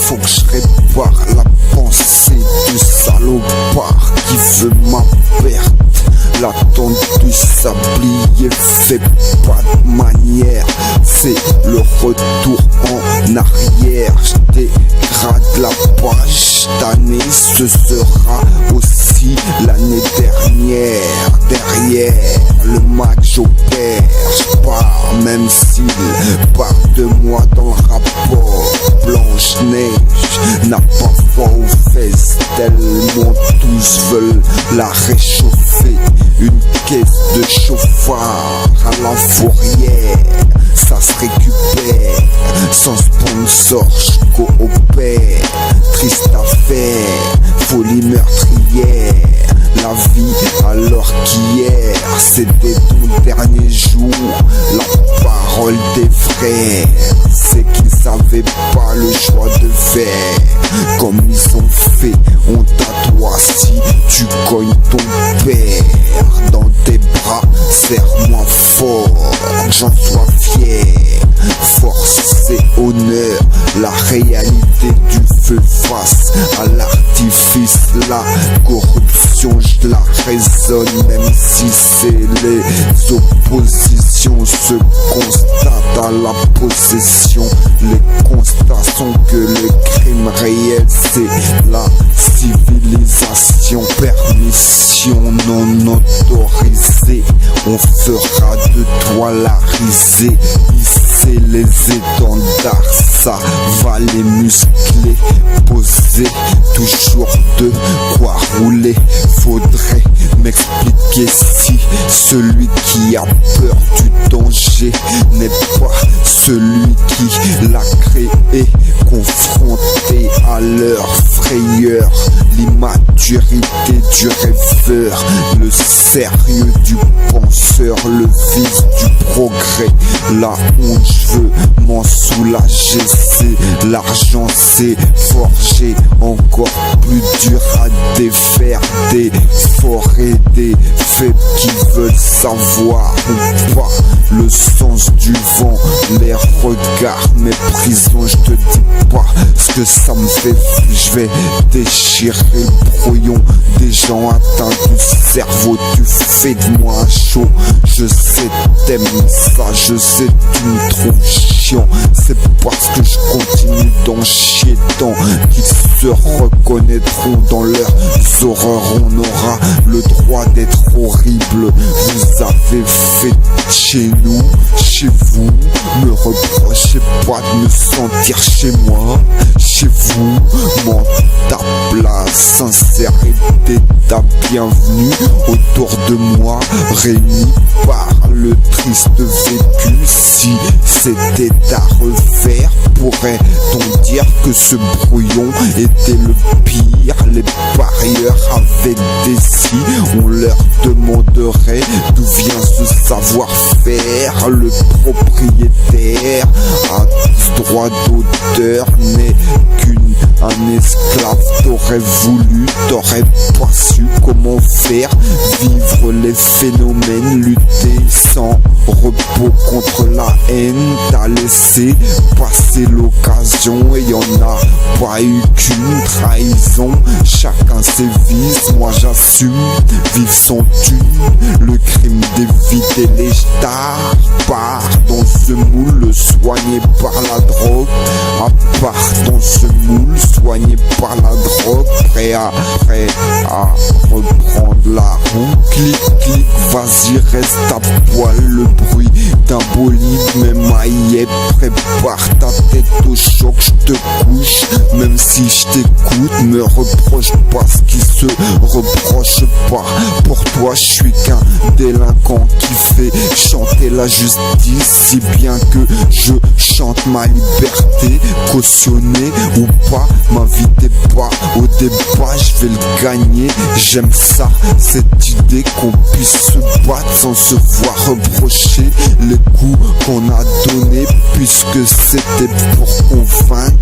faut que je répare la pensée du salopard qui veut ma perte. L'attente du sablier fait pas de manière, c'est le retour en arrière. J'dégrade la page, cette année ce sera aussi l'année dernière. Derrière le match j'opère, j'pars même s'il part de moi dans le rapport. Blanche-Neige n'a pas froid aux fesses, tellement tous veulent la réchauffer. Une caisse de chauffard à la fourrière, ça se récupère. Sans sponsor, j'coopère. Triste affaire, folie meurtrière. La vie alors qu'hier, c'était ton dernier jour. La parole des frères, c'est qu'ils savaient pas le choix de faire. Comme ils ont fait, on t'attoie si tu cognes ton père. Dans tes bras, serre-moi fort, j'en sois fier. Force et honneur, la réalité du feu face à l'artifice. La corruption, je la raisonne, même si c'est les oppositions se constatent à la possession. Les constats sont que le crime réel, c'est la civilisation. Permission non autorisée, on fera de toi la risée. Hisser les étendards, ça va les muscler. Poser, toujours de quoi rouler. Faudrait m'expliquer si celui qui a peur du danger n'est pas celui qui l'a créé. Confronté à leur frayeur, l'immaturité du rêveur, le sérieux du penseur, le vice du progrès. La honte, je veux m'en soulager, c'est l'argent, c'est forger encore plus dur à défaire. Des forêts, des faibles qui veulent savoir ou pas le sens du vent, les regards, mes prisons. Je te dis pas ce que ça me fait, je vais déchirer le brouillon des gens atteints du cerveau. Tu fais de moi un show, je sais t'aimes ça, je sais tu me trouves chiant. C'est parce que je continue d'en chier tant qu'ils se reconnaîtront dans leurs horreurs. On aura le droit d'être horrible. Vous avez fait chez nous, chez vous. Me reprochez pas de me sentir chez moi, chez vous. M'en tape la sincérité, ta bienvenue autour de moi, réunis par le triste vécu. Si c'était à refaire, pourrait-on dire que ce brouillon était le pire? Les parieurs avec des si, on leur demanderait d'où vient ce savoir-faire. Le propriétaire a droit d'auteur, n'est qu'un esclave. T'aurais voulu, t'aurais pas su comment faire vivre les phénomènes, lutter sans repos contre la haine. T'as laissé passer l'occasion et y'en a pas eu qu'une trahison. Chacun ses vices, moi j'assume, vivre sans thune. Le crime d'éviter les stars part dans ce moule, soigné par la drogue. À part dans ce moule, soigné par la drogue. Prêt à reprendre la roue. Clic, clic, vas-y reste à poil. Le bruit d'un bolide, même maillet. Prépare ta tête au choc, je te couche. Même si je t'écoute, me reproche pas ce qui se reproche pas. Pour toi je suis qu'un délinquant qui fait chanter la justice, si bien que je chante ma liberté. Cautionné ou pas, m'invitez pas au débat, je vais le gagner. J'aime ça, cette idée qu'on puisse se battre sans se voir reprocher les coups qu'on a donnés, puisque c'était pour convaincre.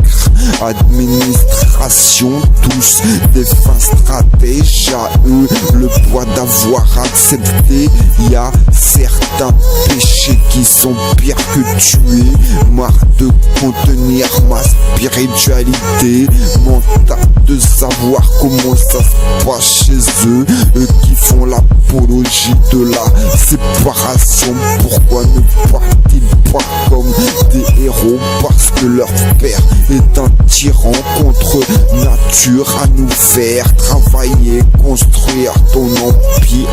Administration, tous des fins stratèges, à eux le poids d'avoir accepté. Y a certains péchés qui sont pires que tuer. Marre de contenir ma spiritualité mentale, de savoir comment ça se passe chez eux, eux qui font l'apologie de la séparation. Pourquoi ne partent-ils pas comme des héros? Parce que leur père est un tyran contre nature, à nous faire travailler, construire ton empire,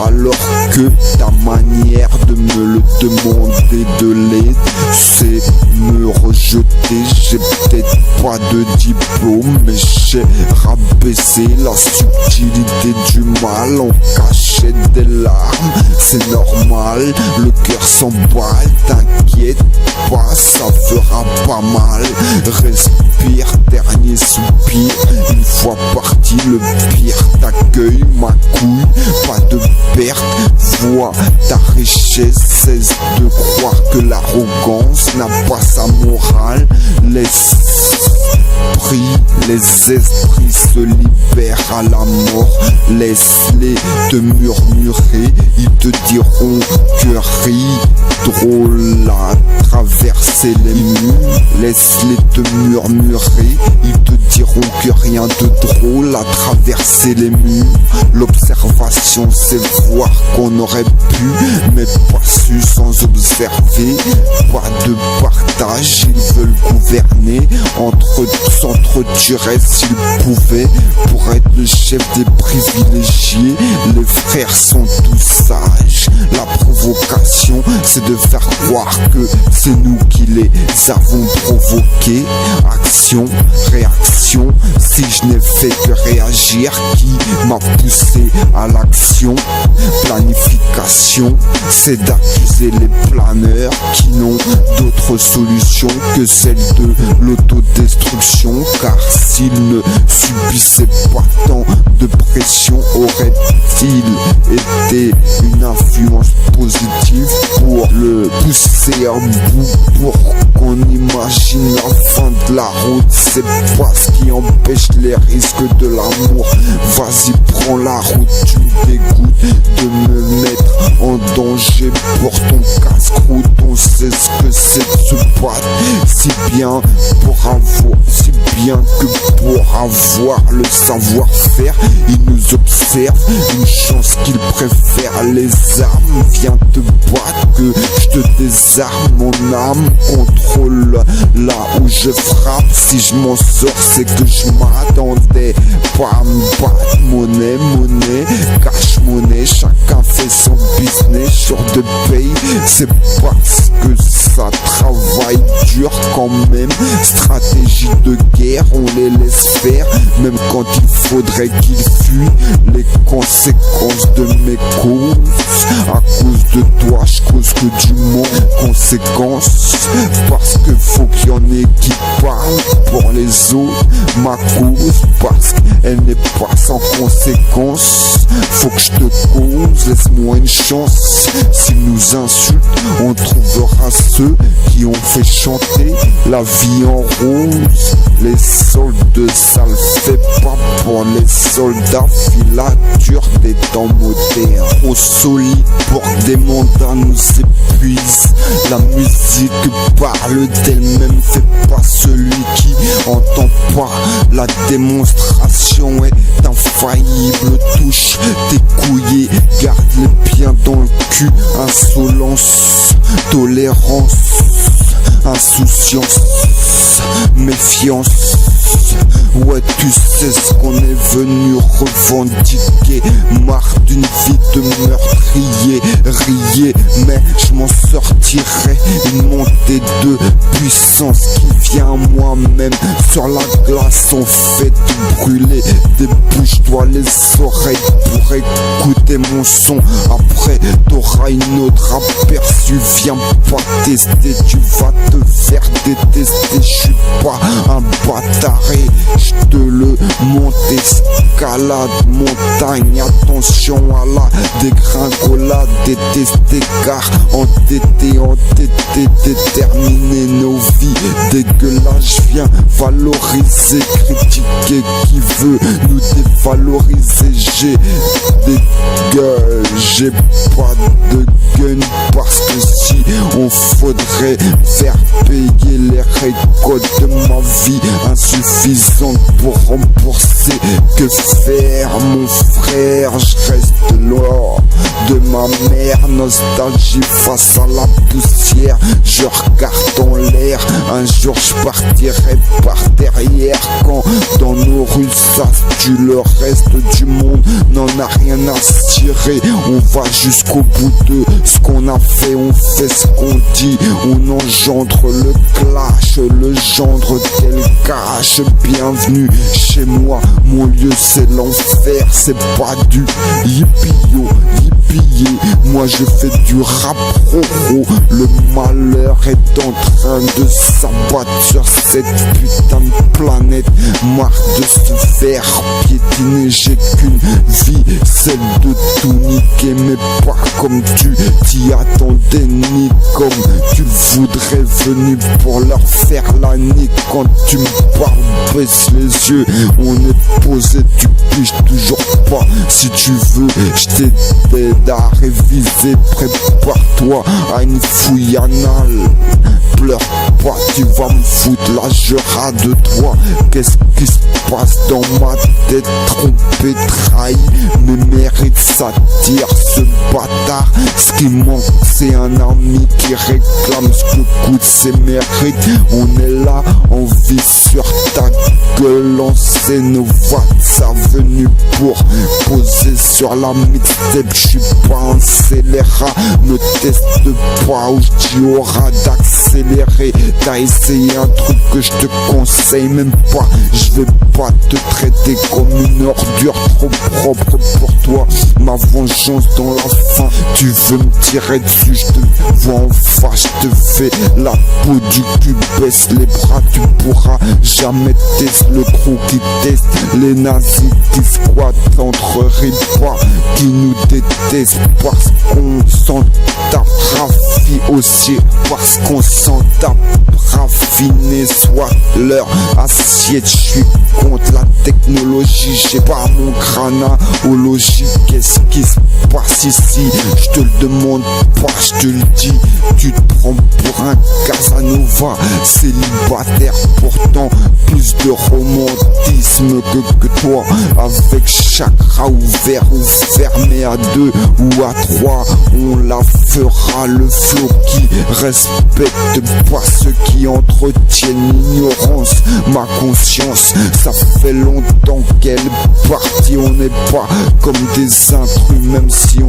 alors que ta manière de me le demander de l'aide, c'est me rejeter. J'ai peut-être pas de diplôme, mais j'ai rabaissé la subtilité du mal en cachette des larmes. C'est normal, le cœur s'emballe, t'inquiète pas, ça fera pas mal. Respire, dernier soupir, une fois parti le pire t'accueille ma couille, pas de perte, vois ta richesse, cesse de croire que l'arrogance n'a pas sa morale. Les esprits se libèrent à la mort, laisse-les te murmurer, ils te diront que rire drôle à traverser les murs. Laisse-les te murmurer, ils te diront que rien de drôle à traverser les murs. L'observation c'est voir qu'on aurait pu, mais pas su sans observer. Pas de partage, ils veulent gouverner, s'entretueraient s'ils pouvaient pour être le chef des privilégiés. Les frères sont tous sages, la provocation c'est de faire croire que c'est nous qui les avons provoqués. Action, réaction, si je n'ai fait que réagir, qui m'a poussé à l'action? Planification, c'est d'accuser les planeurs qui n'ont d'autre solution que celle de l'autodestruction, car s'ils ne subissaient pas tant de pression, aurait-il été une influence positive pour le pousser à bout, pour qu'on imagine la fin de la route? C'est pas ce qui empêche les risques de l'amour. Vas-y, prends la route, tu me dégoûtes de me mettre en danger pour ton casse-croûte. On sait ce que c'est de se battre, si bien que pour avoir le savoir-faire, ils nous observent. Une chance qu'ils préfèrent les armes. Viens te battre que je te désarme. Mon âme contrôle là où je frappe. Si je m'en sors, c'est que je m'attendais pas à me battre. Monnaie, cash-monnaie, chacun fait son business sur de paye. C'est parce que ça travaille dur quand même. Stratégie de guerre, on les laisse faire, même quand il faudrait qu'ils fuient les conséquences de mes causes. À cause de toi, je cause que du monde. Conséquences, parce que faut qu'il y en ait qui parlent pour les autres. Ma cause, parce qu'elle n'est pas sans conséquence. Faut que je te cause, laisse-moi une chance. S'ils nous insultent, on trouvera ceux qui ont fait chanter la vie en rose. Les soldes, ça le fait pas pour les soldats. Filature des temps modernes, trop solide pour que des mandats nous épuisent. La musique parle d'elle-même, fait pas celui qui entend pas. La démonstration est infaillible. Touche tes couilles, garde-les bien dans le cul. Insolence, tolérance, insouciance, méfiance. Ouais, tu sais ce qu'on est venu revendiquer. Marre d'une vie de meurtrier, rier, mais je m'en sortirai. Une montée de puissance qui vient moi-même. Sur la glace, on fait tout brûler. Débouche-toi les oreilles pour écouter mon son. Après, t'auras une autre aperçu. Viens pas tester, tu vas te faire détester. Je suis pas un bâtaré, je te le monte. Escalade, montagne, attention à la dégringolade. Détesté car entêté, déterminer nos vies. Dégueulasse, viens valoriser, critiquer qui veut nous dévaloriser. J'ai des gueules, j'ai pas de gueule. gun, parce que si on faudrait faire payer les récoltes de ma vie insuffisantes pour rembourser, que faire mon frère? Je reste loin de ma mère, nostalgie face à la poussière. Je regarde en l'air, un jour je partirai par derrière. Quand dans nos rues ça se tue, le reste du monde n'en a rien à cirer. On va jusqu'au bout de ce qu'on a fait, on fait ce qu'on dit. On engendre le clash, le gendre tel cache. Bienvenue chez moi, mon lieu c'est l'enfer, c'est pas du yippie-yo, yippie. Moi je fais du rap pro. Le malheur est en train de s'abattre sur cette putain de planète. Marre de se faire piétiner, j'ai qu'une vie, celle de tout niquer, mais pas comme tu t'y attendais, ni comme tu voudrais. Venu pour leur faire la nique. Quand tu me parles, baisse les yeux, on est posé, tu piges toujours pas. Si tu veux, je t'aide à réviser. Prépare-toi à une fouille anale. Pleure pas, tu vas me foutre la jura de toi. Qu'est-ce qui se passe dans ma tête? Trompé, trahi, mes mérites s'attirent ce bâtard. Ce qui manque c'est un ami qui réclame ce que coûte ses mérites. On est là, on vit sur ta gueule, lancer nos WhatsApp venus pour poser sur la mixtape. J'suis pas un scélérat, me teste pas ou j'dis aura d'accélérer. T'as essayé un truc que je te conseille même pas. Je vais pas te traiter comme une ordure trop propre pour toi. Ma vengeance dans la fin, tu veux me tirer dessus, je te vois en face, je te fais la peau du cul, baisse les bras, tu pourras jamais tester le crew qui teste. Les nazis qui squattent entre ripas, qui nous détestent parce qu'on s'en tape raffi aussi, parce qu'on s'en tape raffiné, soit leur assiette. Je suis contre la technologie, j'ai pas mon crâne au logique. Qu'est-ce qui se passe ici? Je te le demande pas, je te le dis. Tu te prends pour un Casanova, célibataire, pourtant plus de romantisme que toi. Avec chakra ouvert ou fermé à 2 ou à 3, on la fera. Le flow qui respecte pas ceux qui entretiennent l'ignorance. Ma conscience, ça fait longtemps qu'elle est partie. On n'est pas comme des intrus, même si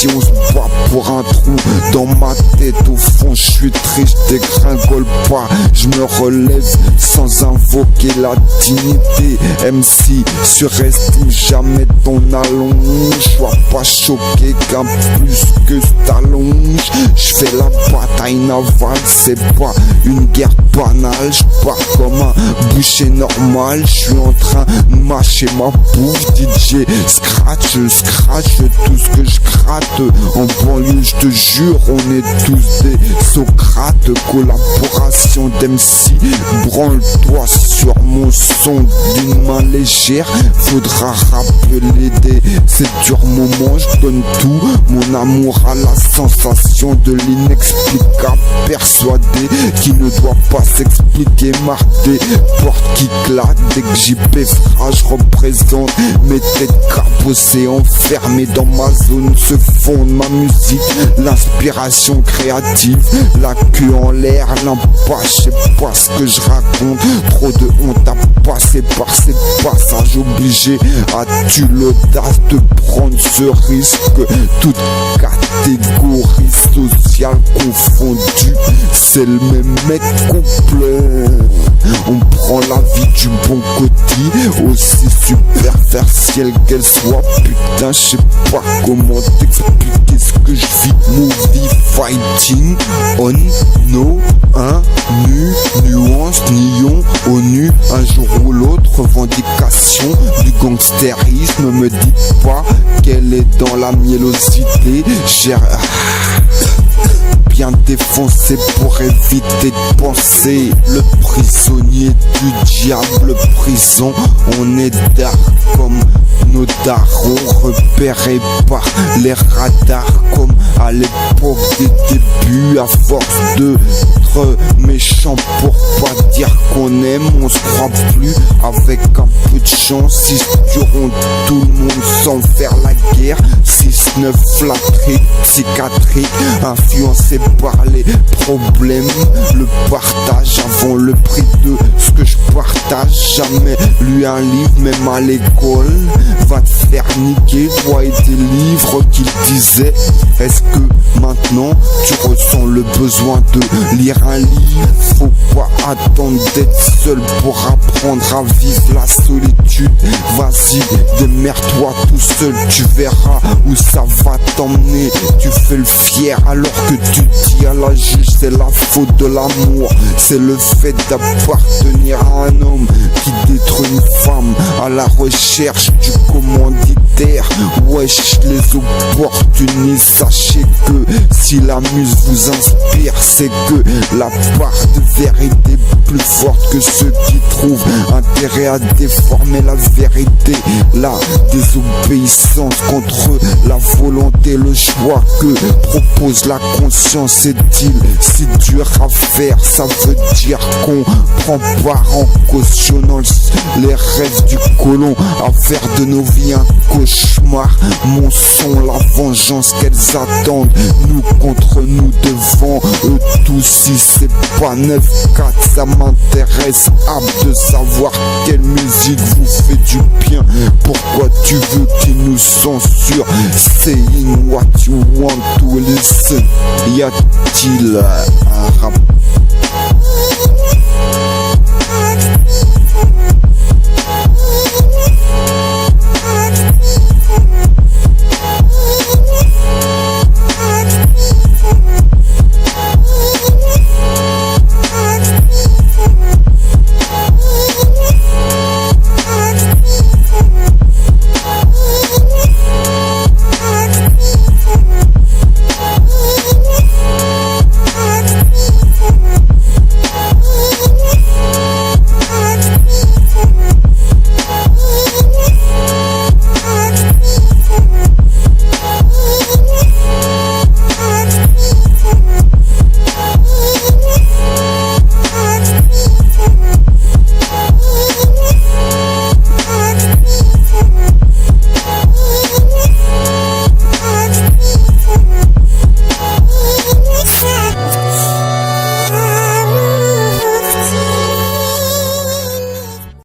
on se bat pour un trou dans ma tête. Au fond je suis triste, dégringole pas, je me relève sans invoquer la dignité. MC surestime jamais ton allonge, sois pas choqué qu'un plus que t'allonge. Je fais la bataille navale, c'est pas une guerre banale. Je pars comme un boucher normal, je suis en train de mâcher ma bouffe. DJ scratch tout ce que je gratte. En banlieue je te jure, on est tous des Socrates. Collaboration d'MC, branle-toi sur mon son d'une main légère. Faudra rappeler ces durs moments. Je donne tout mon amour à la sensation de l'inexplicable, persuadé qui ne doit pas s'expliquer. Marre des portes qui claquent dès que j'y pèsera. Je représente mes têtes cabossées, enfermées dans ma zone. Se fonde ma musique, l'inspiration créative, la queue en l'air, l'impasse. Je sais pas ce que je raconte, trop de honte à passer par ces passages. Obligé, as-tu l'audace de prendre ce risque? Toute catégorie sociale confondue, c'est le même mec complet. On prend la vie du bon côté, aussi superficielle qu'elle soit. Putain, je sais pas comment t'expliquer ce que je vis. Movie fighting on no, nuance, nion, ONU. Un jour ou l'autre, revendication du gangstérisme. Me dis pas qu'elle est dans la miellosité. J'ai bien bien défoncé pour éviter de penser. Le prisonnier du diable, prison, on est dark comme nos darons, repérés par les radars comme à l'époque des débuts. À force d'être méchant pour pas dire qu'on aime, on se croit plus. Avec un peu de chance, ils tueront tout le monde sans faire la guerre. 6-9 flatterie, psychiatrique, influencé par les problèmes. Le partage avant le prix de ce que je partage. Jamais lu un livre, même à l'école. Va te faire niquer, toi et tes livres qu'il disait. Est-ce que maintenant tu ressens le besoin de lire un livre? Faut pas attendre d'être seul pour apprendre à vivre la solitude. Vas-y, démerde-toi tout seul, tu verras où ça va t'emmener. Tu fais le fier alors que tu dis à la juge c'est la faute de l'amour. C'est le fait d'appartenir à un homme qui détruit une femme à la recherche du commanditaire. Wesh les opportunistes, sachez que si la muse vous inspire, c'est que la part de vérité est plus forte que ceux qui trouvent intérêt à déformer la vérité. La désobéissance contre la volonté, le choix que propose la conscience est-il si dur à faire? Ça veut dire qu'on prend part en cautionnant les rêves du colon à faire de nos vies un cauchemar. Mon son, la vengeance qu'elles attendent, nous contre nous devant eux tous. Si c'est pas 9-4, ça m'intéresse. Hâte de savoir quelle musique vous fait du bien. Pourquoi tu veux qu'ils nous censurent? Saying what you want to listen. Y a-t-il un rap?